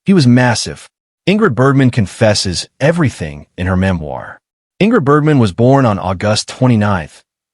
He was massive. Ingrid Bergman confesses everything in her memoir. Ingrid Bergman was born on August 29,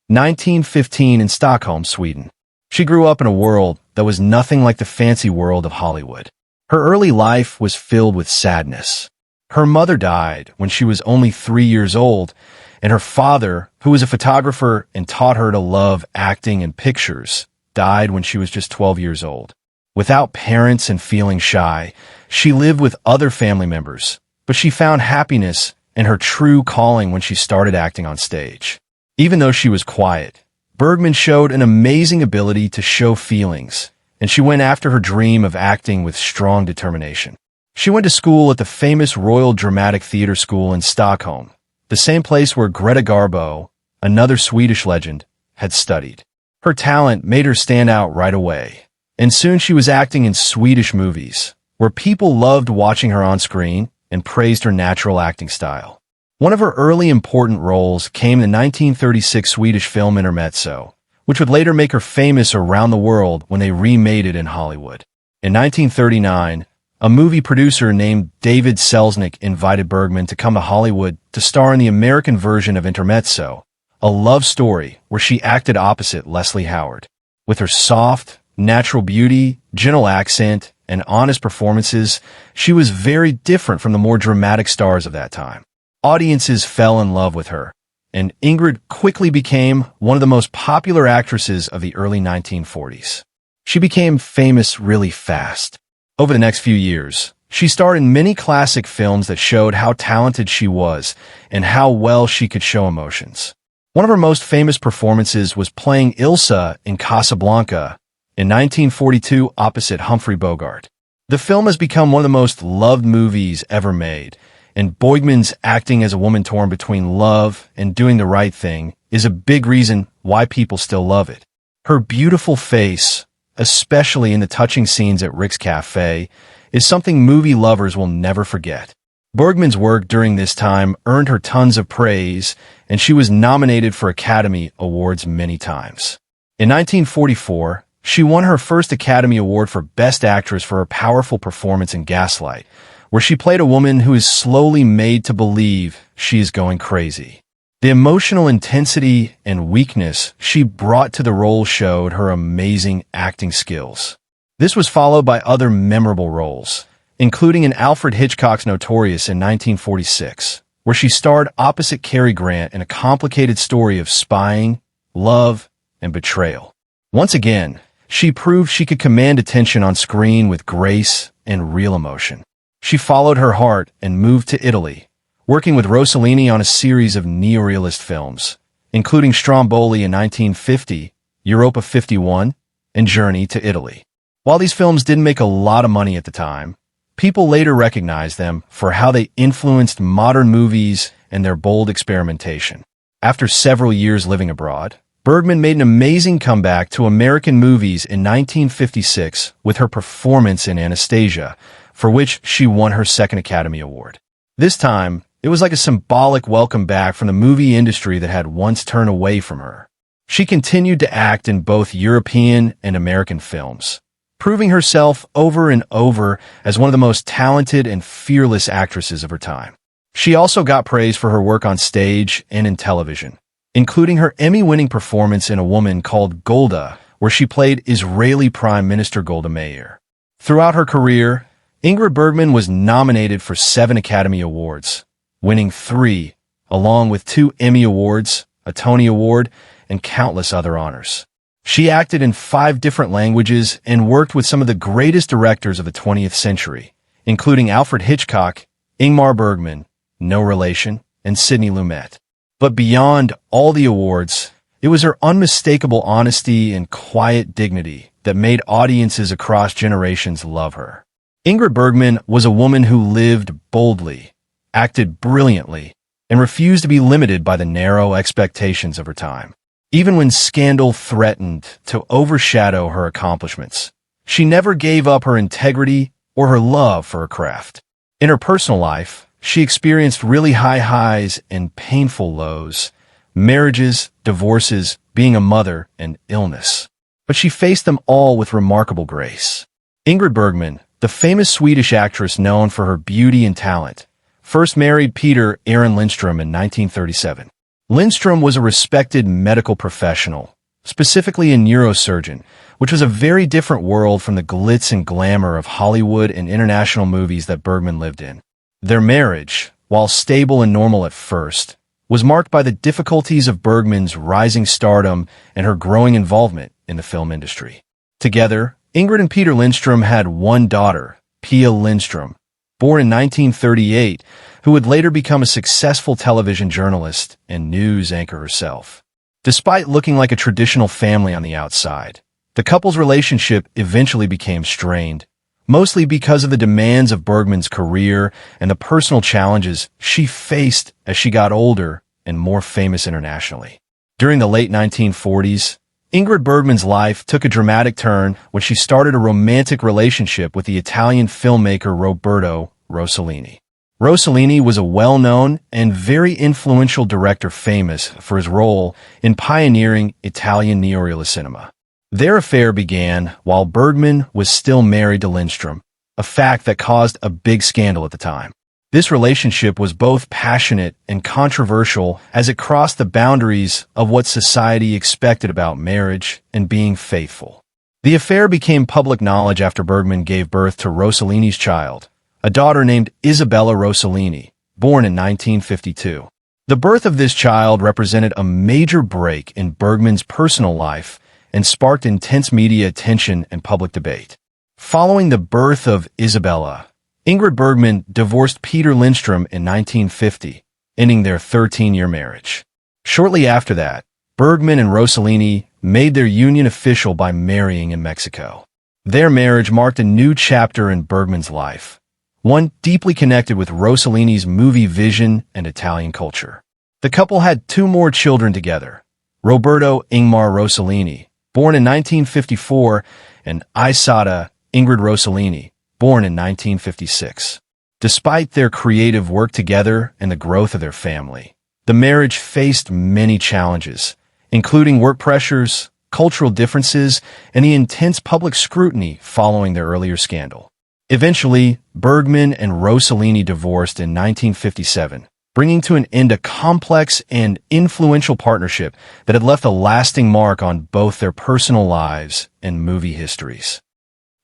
1915 in Stockholm, Sweden. She grew up in a world that was nothing like the fancy world of Hollywood. Her early life was filled with sadness. Her mother died when she was only 3 years old, and her father, who was a photographer and taught her to love acting and pictures, died when she was just 12 years old. Without parents and feeling shy, she lived with other family members, but she found happiness and her true calling when she started acting on stage. Even though she was quiet, Bergman showed an amazing ability to show feelings, and she went after her dream of acting with strong determination. She went to school at the famous Royal Dramatic Theatre School in Stockholm, the same place where Greta Garbo, another Swedish legend, had studied. Her talent made her stand out right away, and soon she was acting in Swedish movies, where people loved watching her on screen and praised her natural acting style. One of her early important roles came in the 1936 Swedish film Intermezzo, which would later make her famous around the world when they remade it in Hollywood. In 1939, a movie producer named David Selznick invited Bergman to come to Hollywood to star in the American version of Intermezzo, a love story where she acted opposite Leslie Howard. With her soft, natural beauty, gentle accent, and honest performances, she was very different from the more dramatic stars of that time. Audiences fell in love with her, and Ingrid quickly became one of the most popular actresses of the early 1940s. She became famous really fast. Over the next few years, she starred in many classic films that showed how talented she was and how well she could show emotions. One of her most famous performances was playing Ilsa in Casablanca in 1942 opposite Humphrey Bogart. The film has become one of the most loved movies ever made, and Bergman's acting as a woman torn between love and doing the right thing is a big reason why people still love it. Her beautiful face, especially in the touching scenes at Rick's Cafe, is something movie lovers will never forget. Bergman's work during this time earned her tons of praise, and she was nominated for Academy Awards many times. In 1944, she won her first Academy Award for Best Actress for her powerful performance in Gaslight, where she played a woman who is slowly made to believe she is going crazy. The emotional intensity and weakness she brought to the role showed her amazing acting skills. This was followed by other memorable roles, including in Alfred Hitchcock's Notorious in 1946, where she starred opposite Cary Grant in a complicated story of spying, love, and betrayal. Once again, she proved she could command attention on screen with grace and real emotion. She followed her heart and moved to Italy, working with Rossellini on a series of neorealist films, including Stromboli in 1950, Europa 51, and Journey to Italy. While these films didn't make a lot of money at the time, people later recognized them for how they influenced modern movies and their bold experimentation. After several years living abroad, Bergman made an amazing comeback to American movies in 1956 with her performance in Anastasia, for which she won her second Academy Award. This time, it was like a symbolic welcome back from the movie industry that had once turned away from her. She continued to act in both European and American films, proving herself over and over as one of the most talented and fearless actresses of her time. She also got praise for her work on stage and in television, including her Emmy-winning performance in A Woman Called Golda, where she played Israeli Prime Minister Golda Meir. Throughout her career, Ingrid Bergman was nominated for 7 Academy Awards, winning 3, along with 2 Emmy Awards, a Tony Award, and countless other honors. She acted in 5 different languages and worked with some of the greatest directors of the 20th century, including Alfred Hitchcock, Ingmar Bergman, no relation, and Sidney Lumet. But beyond all the awards, it was her unmistakable honesty and quiet dignity that made audiences across generations love her. Ingrid Bergman was a woman who lived boldly, acted brilliantly, and refused to be limited by the narrow expectations of her time. Even when scandal threatened to overshadow her accomplishments, she never gave up her integrity or her love for her craft. In her personal life, she experienced really high highs and painful lows, marriages, divorces, being a mother, and illness. But she faced them all with remarkable grace. Ingrid Bergman the famous Swedish actress known for her beauty and talent, first married Peter Aaron Lindstrom in 1937. Lindstrom was a respected medical professional, specifically a neurosurgeon, which was a very different world from the glitz and glamour of Hollywood and international movies that Bergman lived in. Their marriage, while stable and normal at first, was marked by the difficulties of Bergman's rising stardom and her growing involvement in the film industry. Together, Ingrid and Peter Lindstrom had one daughter, Pia Lindstrom, born in 1938, who would later become a successful television journalist and news anchor herself. Despite looking like a traditional family on the outside, the couple's relationship eventually became strained, mostly because of the demands of Bergman's career and the personal challenges she faced as she got older and more famous internationally. During the late 1940s, Ingrid Bergman's life took a dramatic turn when she started a romantic relationship with the Italian filmmaker Roberto Rossellini. Rossellini was a well-known and very influential director famous for his role in pioneering Italian neorealist cinema. Their affair began while Bergman was still married to Lindstrom, a fact that caused a big scandal at the time. This relationship was both passionate and controversial as it crossed the boundaries of what society expected about marriage and being faithful. The affair became public knowledge after Bergman gave birth to Rossellini's child, a daughter named Isabella Rossellini, born in 1952. The birth of this child represented a major break in Bergman's personal life and sparked intense media attention and public debate. Following the birth of Isabella, Ingrid Bergman divorced Peter Lindstrom in 1950, ending their 13-year marriage. Shortly after that, Bergman and Rossellini made their union official by marrying in Mexico. Their marriage marked a new chapter in Bergman's life, one deeply connected with Rossellini's movie vision and Italian culture. The couple had two more children together, Roberto Ingmar Rossellini, born in 1954, and Isata Ingrid Rossellini, born in 1956. Despite their creative work together and the growth of their family, the marriage faced many challenges, including work pressures, cultural differences, and the intense public scrutiny following their earlier scandal. Eventually, Bergman and Rossellini divorced in 1957, bringing to an end a complex and influential partnership that had left a lasting mark on both their personal lives and movie histories.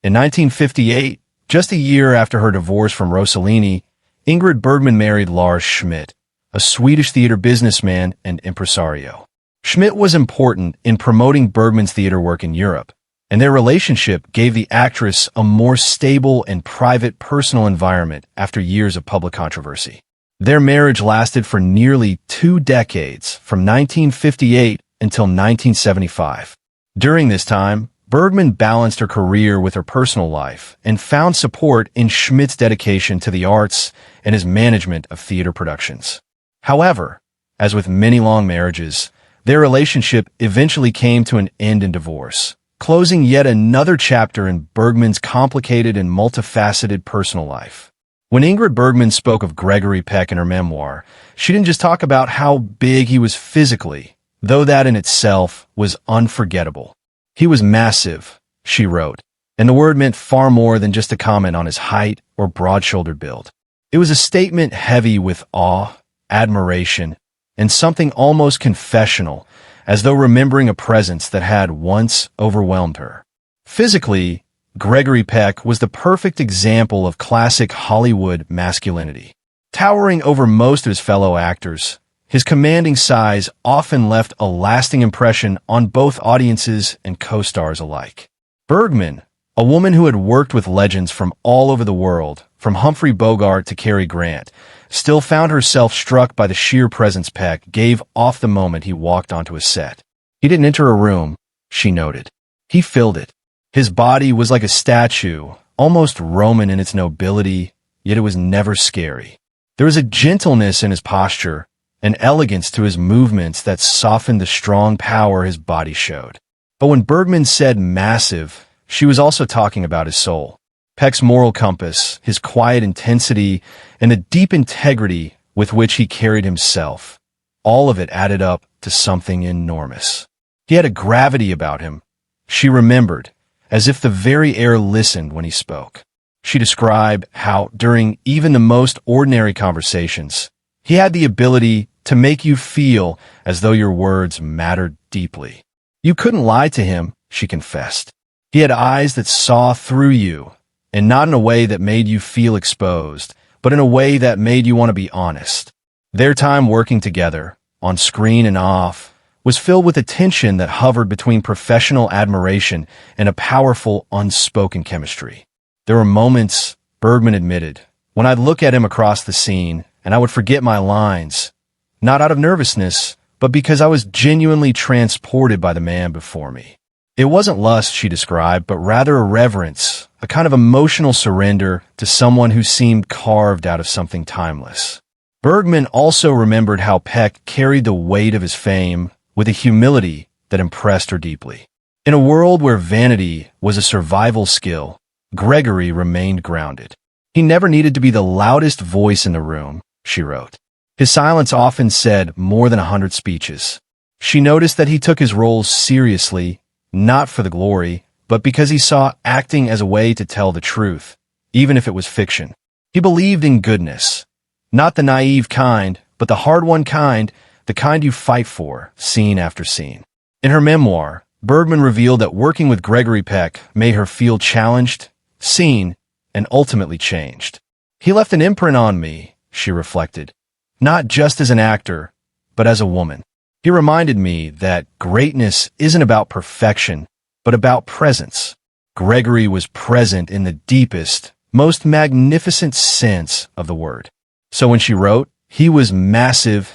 In 1958, just a year after her divorce from Rossellini, Ingrid Bergman married Lars Schmidt, a Swedish theater businessman and impresario. Schmidt was important in promoting Bergman's theater work in Europe, and their relationship gave the actress a more stable and private personal environment after years of public controversy. Their marriage lasted for nearly 2 decades, from 1958 until 1975. During this time, Bergman balanced her career with her personal life and found support in Schmidt's dedication to the arts and his management of theater productions. However, as with many long marriages, their relationship eventually came to an end in divorce, closing yet another chapter in Bergman's complicated and multifaceted personal life. When Ingrid Bergman spoke of Gregory Peck in her memoir, she didn't just talk about how big he was physically, though that in itself was unforgettable. He was massive, she wrote, and the word meant far more than just a comment on his height or broad-shouldered build. It was a statement heavy with awe, admiration, and something almost confessional, as though remembering a presence that had once overwhelmed her. Physically, Gregory Peck was the perfect example of classic Hollywood masculinity. Towering over most of his fellow actors, his commanding size often left a lasting impression on both audiences and co-stars alike. Bergman, a woman who had worked with legends from all over the world, from Humphrey Bogart to Cary Grant, still found herself struck by the sheer presence Peck gave off the moment he walked onto a set. He didn't enter a room, she noted. He filled it. His body was like a statue, almost Roman in its nobility, yet it was never scary. There was a gentleness in his posture, an elegance to his movements that softened the strong power his body showed. But when Bergman said massive, she was also talking about his soul. Peck's moral compass, his quiet intensity, and the deep integrity with which he carried himself, all of it added up to something enormous. He had a gravity about him, she remembered, as if the very air listened when he spoke. She described how, during even the most ordinary conversations, he had the ability to make you feel as though your words mattered deeply. You couldn't lie to him, she confessed. He had eyes that saw through you, and not in a way that made you feel exposed, but in a way that made you want to be honest. Their time working together, on screen and off, was filled with a tension that hovered between professional admiration and a powerful, unspoken chemistry. There were moments, Bergman admitted, when I'd look at him across the scene and I would forget my lines, not out of nervousness, but because I was genuinely transported by the man before me. It wasn't lust, she described, but rather a reverence, a kind of emotional surrender to someone who seemed carved out of something timeless. Bergman also remembered how Peck carried the weight of his fame with a humility that impressed her deeply. In a world where vanity was a survival skill, Gregory remained grounded. He never needed to be the loudest voice in the room, she wrote. His silence often said more than 100 speeches. She noticed that he took his roles seriously, not for the glory, but because he saw acting as a way to tell the truth, even if it was fiction. He believed in goodness, not the naive kind, but the hard-won kind, the kind you fight for, scene after scene. In her memoir, Bergman revealed that working with Gregory Peck made her feel challenged, seen, and ultimately changed. He left an imprint on me, she reflected, not just as an actor, but as a woman. He reminded me that greatness isn't about perfection, but about presence. Gregory was present in the deepest, most magnificent sense of the word. So when she wrote, he was massive,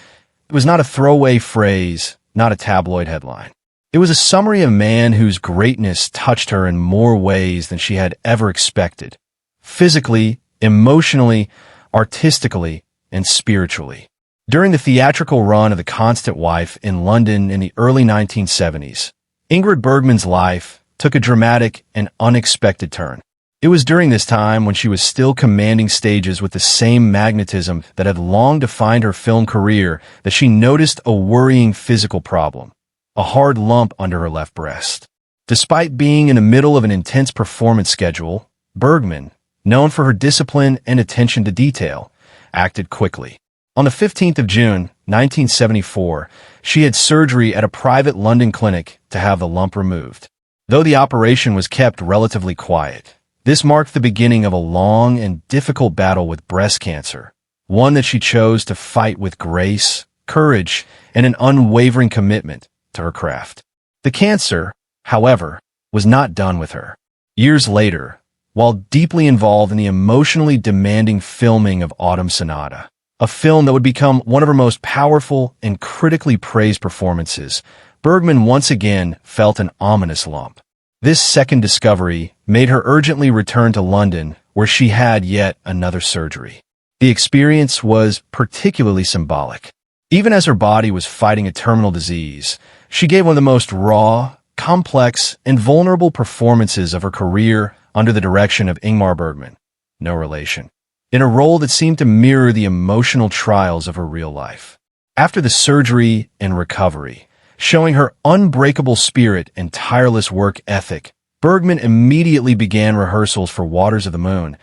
it was not a throwaway phrase, not a tabloid headline. It was a summary of a man whose greatness touched her in more ways than she had ever expected. Physically, emotionally, artistically, and spiritually. During the theatrical run of The Constant Wife in London in the early 1970s, Ingrid Bergman's life took a dramatic and unexpected turn. It was during this time when she was still commanding stages with the same magnetism that had long defined her film career that she noticed a worrying physical problem, a hard lump under her left breast. Despite being in the middle of an intense performance schedule, Bergman, known for her discipline and attention to detail, acted quickly. On the 15th of June, 1974, she had surgery at a private London clinic to have the lump removed. Though the operation was kept relatively quiet, this marked the beginning of a long and difficult battle with breast cancer, one that she chose to fight with grace, courage, and an unwavering commitment to her craft. The cancer, however, was not done with her. Years later, while deeply involved in the emotionally demanding filming of Autumn Sonata, a film that would become one of her most powerful and critically praised performances, Bergman once again felt an ominous lump. This second discovery made her urgently return to London, where she had yet another surgery. The experience was particularly symbolic. Even as her body was fighting a terminal disease, she gave one of the most raw, complex, and vulnerable performances of her career under the direction of Ingmar Bergman, no relation, in a role that seemed to mirror the emotional trials of her real life. After the surgery and recovery, showing her unbreakable spirit and tireless work ethic, Bergman immediately began rehearsals for Waters of the Moon,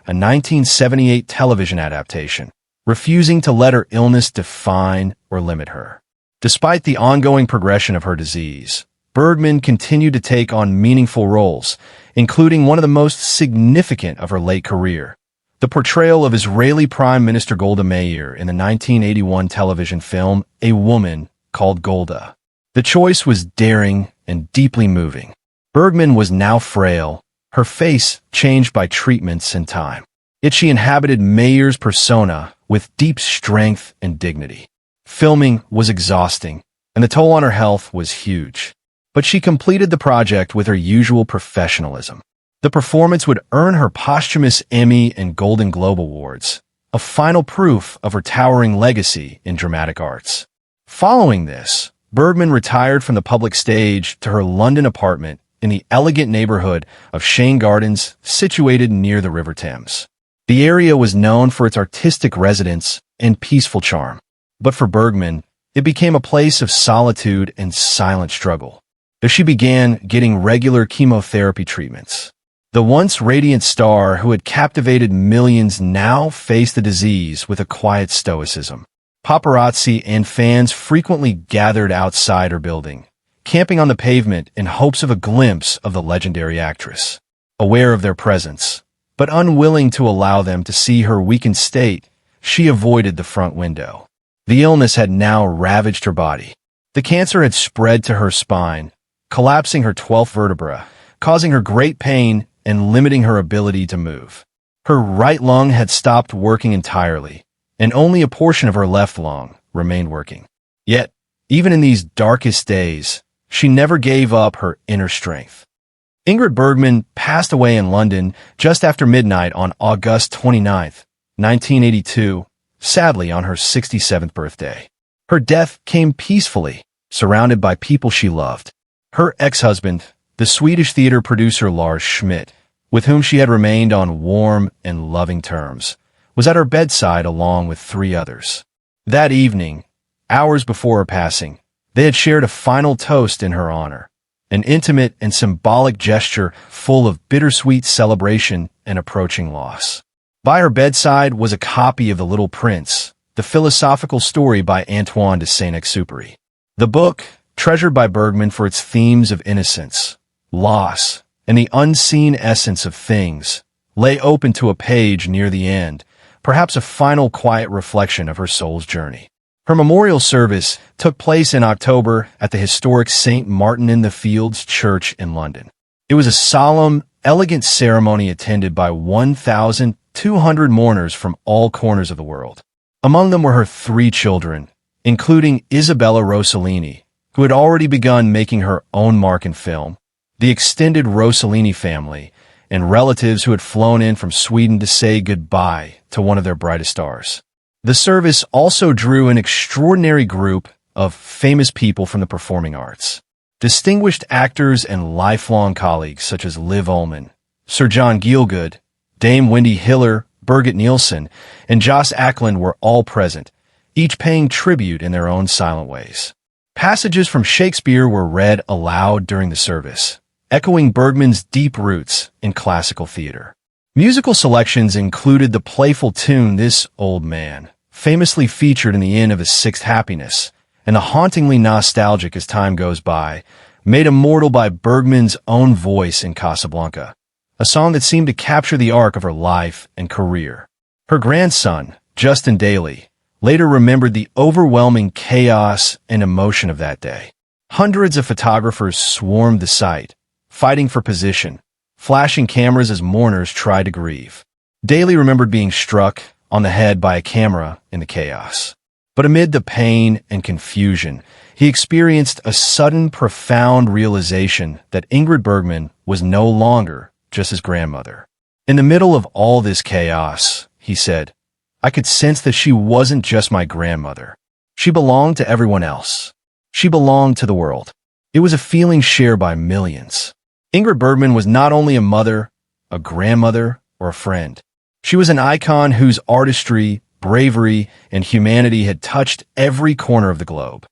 a 1978 television adaptation, refusing to let her illness define or limit her. Despite the ongoing progression of her disease, Bergman continued to take on meaningful roles, including one of the most significant of her late career, the portrayal of Israeli Prime Minister Golda Meir in the 1981 television film A Woman Called Golda. The choice was daring and deeply moving. Bergman was now frail, her face changed by treatments and time. Yet she inhabited Meir's persona with deep strength and dignity. Filming was exhausting, and the toll on her health was huge. But she completed the project with her usual professionalism. The performance would earn her posthumous Emmy and Golden Globe Awards, a final proof of her towering legacy in dramatic arts. Following this, Bergman retired from the public stage to her London apartment in the elegant neighborhood of Shane Gardens, situated near the River Thames. The area was known for its artistic residence and peaceful charm. But for Bergman, it became a place of solitude and silent struggle, as she began getting regular chemotherapy treatments. The once radiant star who had captivated millions now faced the disease with a quiet stoicism. Paparazzi and fans frequently gathered outside her building, camping on the pavement in hopes of a glimpse of the legendary actress. Aware of their presence, but unwilling to allow them to see her weakened state, she avoided the front window. The illness had now ravaged her body. The cancer had spread to her spine, collapsing her 12th vertebra, causing her great pain and limiting her ability to move. Her right lung had stopped working entirely, and only a portion of her left lung remained working. Yet, even in these darkest days, she never gave up her inner strength. Ingrid Bergman passed away in London just after midnight on August 29, 1982, sadly on her 67th birthday. Her death came peacefully, surrounded by people she loved. Her ex-husband, the Swedish theater producer Lars Schmidt, with whom she had remained on warm and loving terms, was at her bedside along with 3 others. That evening, hours before her passing, they had shared a final toast in her honor, an intimate and symbolic gesture full of bittersweet celebration and approaching loss. By her bedside was a copy of The Little Prince, the philosophical story by Antoine de Saint-Exupéry. The book, treasured by Bergman for its themes of innocence, loss, and the unseen essence of things, lay open to a page near the end, perhaps a final quiet reflection of her soul's journey. Her memorial service took place in October at the historic St. Martin-in-the-Fields Church in London. It was a solemn, elegant ceremony attended by 1,200 mourners from all corners of the world. Among them were her 3 children, including Isabella Rossellini, who had already begun making her own mark in film, the extended Rossellini family, and relatives who had flown in from Sweden to say goodbye to one of their brightest stars. The service also drew an extraordinary group of famous people from the performing arts. Distinguished actors and lifelong colleagues such as Liv Ullmann, Sir John Gielgud, Dame Wendy Hiller, Birgit Nilsson, and Joss Ackland were all present, each paying tribute in their own silent ways. Passages from Shakespeare were read aloud during the service, echoing Bergman's deep roots in classical theater. Musical selections included the playful tune This Old Man, famously featured in the Inn of His Sixth Happiness, and the hauntingly nostalgic As Time Goes By, made immortal by Bergman's own voice in Casablanca, a song that seemed to capture the arc of her life and career. Her grandson, Justin Daly, later remembered the overwhelming chaos and emotion of that day. Hundreds of photographers swarmed the site, fighting for position, flashing cameras as mourners tried to grieve. Daly remembered being struck on the head by a camera in the chaos. But amid the pain and confusion, he experienced a sudden, profound realization that Ingrid Bergman was no longer just his grandmother. In the middle of all this chaos, he said, I could sense that she wasn't just my grandmother. She belonged to everyone else. She belonged to the world. It was a feeling shared by millions. Ingrid Bergman was not only a mother, a grandmother, or a friend. She was an icon whose artistry, bravery, and humanity had touched every corner of the globe.